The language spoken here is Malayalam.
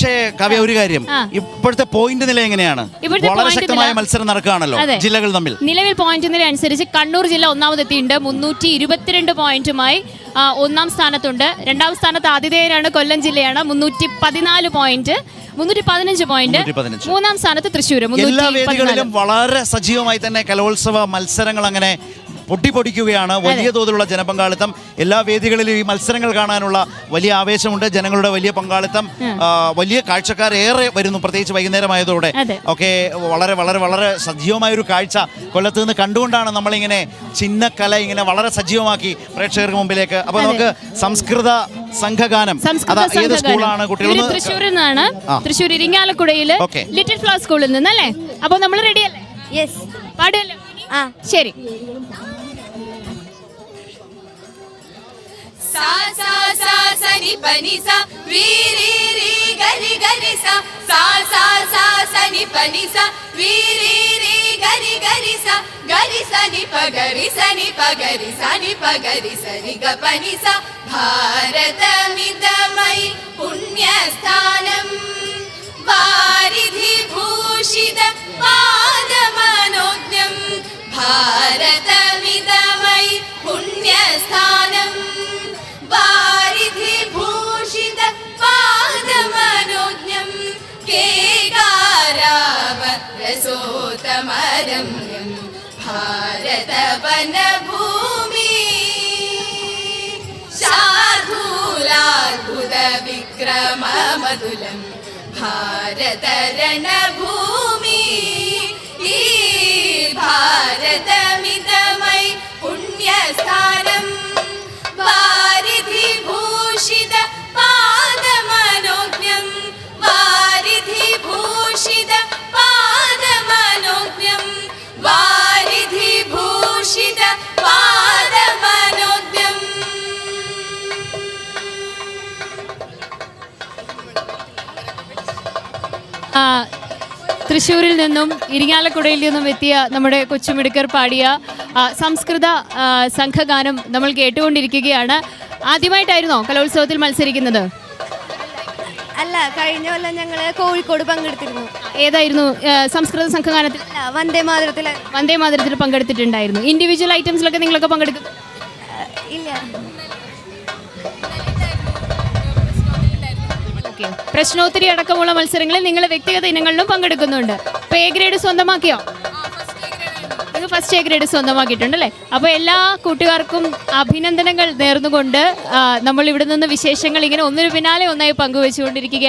പക്ഷേ കവ്യ ഒരു കാര്യം, ഇപ്പോഴത്തെ പോയിന്റ് നില എങ്ങനെയാണ്? വളരെ ശക്തമായ മത്സരം നടക്കുകയാണല്ലോ ജില്ലകൾ തമ്മിൽ. നിലവിൽ പോയിന്റ് നില അനുസരിച്ച് കണ്ണൂർ ജില്ല ഒന്നാമതെത്തിയിട്ടുണ്ട് 322 പോയിന്റുമായി ഒന്നാം സ്ഥാനത്തുണ്ട്. രണ്ടാം സ്ഥാനത്ത് ആതിഥേയരാണ് കൊല്ലം ജില്ലയാണ് 314 പോയിന്റ് 315 പോയിന്റ്. മൂന്നാം സ്ഥാനത്ത് തൃശ്ശൂർ. എല്ലാ വേദികളിലും വളരെ സജീവമായി തന്നെ കലോത്സവ മത്സരങ്ങൾ അങ്ങനെ പൊട്ടിപ്പൊടിക്കുകയാണ്. വലിയ തോതിലുള്ള ജനപങ്കാളിത്തം എല്ലാ വേദികളിലും. ഈ മത്സരങ്ങൾ കാണാനുള്ള വലിയ ആവേശമുണ്ട്, ജനങ്ങളുടെ വലിയ പങ്കാളിത്തം, വലിയ കാഴ്ചക്കാർ ഏറെ വരുന്നു. പ്രത്യേകിച്ച് വൈകുന്നേരമായതോടെ ഒക്കെ വളരെ വളരെ വളരെ സജീവമായൊരു കാഴ്ച കൊല്ലത്ത് നിന്ന് കണ്ടുകൊണ്ടാണ് നമ്മളിങ്ങനെ ചിഹ്നക്കല ഇങ്ങനെ വളരെ സജീവമാക്കി പ്രേക്ഷകർക്ക് മുമ്പിലേക്ക്. അപ്പൊ നമുക്ക് സംസ്കൃത സംഘഗാനം, ഏത് സ്കൂളാണ് കുട്ടികൾ? തൃശ്ശൂരിൽ നിന്നാണ്. തൃശ്ശൂർ ഇരിങ്ങാലക്കുടയിൽ ലിറ്റിൽ ഫ്ലവർ സ്കൂളിൽ നിന്നല്ലേ? അപ്പൊ നമ്മൾ റെഡി അല്ലേ? യെസ്. പാടുമല്ലോ? ശരി. सा सा सा सा नि प नि सा री री री ग रि ग रि सा सा सा सा सा नि प नि सा री री री ग रि ग रि सा ग रि सा नि प ग रि सा नि प ग रि सा नि प ग रि सा रि ग प नि सा भारतमिदमयि पुण्यस्थानं वारिधि भूषित पादमनोज्ञं भारतमिदमयि पुण्यस्थानं वारिधि भूषित पादमनोज्ञं केदाराव रसोतमरम्यं भारतवनभूमि शार्दूलाद्भुतविक्रममतुलं भारतरणभूमि भारतमिदमयि पुण्यस्थानं वारिधि भूषित पादमनोज्ञं वारिधि भूषित पादमनोज्ञं वारिधि भूषित पादमनोज्ञं. തൃശ്ശൂരിൽ നിന്നും ഇരിങ്ങാലക്കുടയിൽ നിന്നും എത്തിയ നമ്മുടെ കൊച്ചുമിടുക്കർ പാടിയ സംസ്കൃത സംഘഗാനം നമ്മൾ കേട്ടുകൊണ്ടിരിക്കുകയാണ്. ആദ്യമായിട്ടായിരുന്നോ കലോത്സവത്തിൽ മത്സരിക്കുന്നത്? അല്ല, കഴിഞ്ഞ കൊല്ലം ഞങ്ങൾ കോഴിക്കോട് പങ്കെടുത്തിരുന്നു. ഏതായിരുന്നു സംസ്കൃത സംഘഗാനത്തിൽ? വന്ദേ മാതരത്തിൽ പങ്കെടുത്തിട്ടുണ്ടായിരുന്നു. ഇൻഡിവിജ്വൽ ഐറ്റംസിലൊക്കെ നിങ്ങളൊക്കെ പങ്കെടുക്കും? ഇല്ല. പ്രശ്നോത്തരി അടക്കമുള്ള മത്സരങ്ങളിൽ നിങ്ങൾ വ്യക്തിഗത ഇനങ്ങളിലും പങ്കെടുക്കുന്നുണ്ട്. ഇപ്പൊ എ ഗ്രേഡ് സ്വന്തമാക്കിയോ? നിങ്ങൾ ഫസ്റ്റ് എ ഗ്രേഡ് സ്വന്തമാക്കിയിട്ടുണ്ടല്ലേ? അപ്പോൾ എല്ലാ കൂട്ടുകാർക്കും അഭിനന്ദനങ്ങൾ നേർന്നുകൊണ്ട് നമ്മൾ ഇവിടെ നിന്ന് വിശേഷങ്ങൾ ഇങ്ങനെ ഒന്നിനു പിന്നാലെ ഒന്നായി പങ്കുവെച്ചുകൊണ്ടിരിക്കുക.